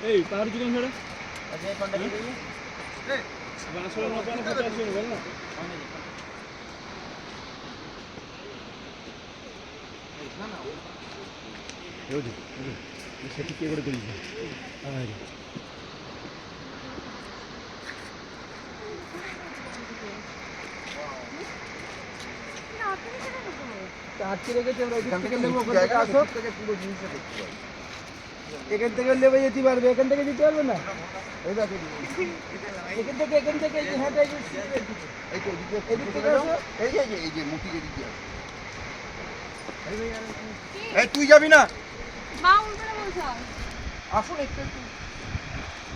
এই তার জীবন ছেড়ে আচ্ছা কন্টাক্ট দিবি এই 590 বল না ওদি সেটি কে করে করিস আরে আটকে রেখেছে আমরা এখান থেকে নেবো ওখান থেকে আসো থেকে পুরো জিনিসটা দেখতে পাবো এখান থেকে নেবে যেতে পারবে এখান থেকে যেতে পারবে না এই দেখো এখান থেকে এই হ্যাঁটা এই তো এদিক থেকে আসো এই যে মুটি এদিক দিয়ে এই তুই যাবি না মা উল্টো বলছো আসুন একটু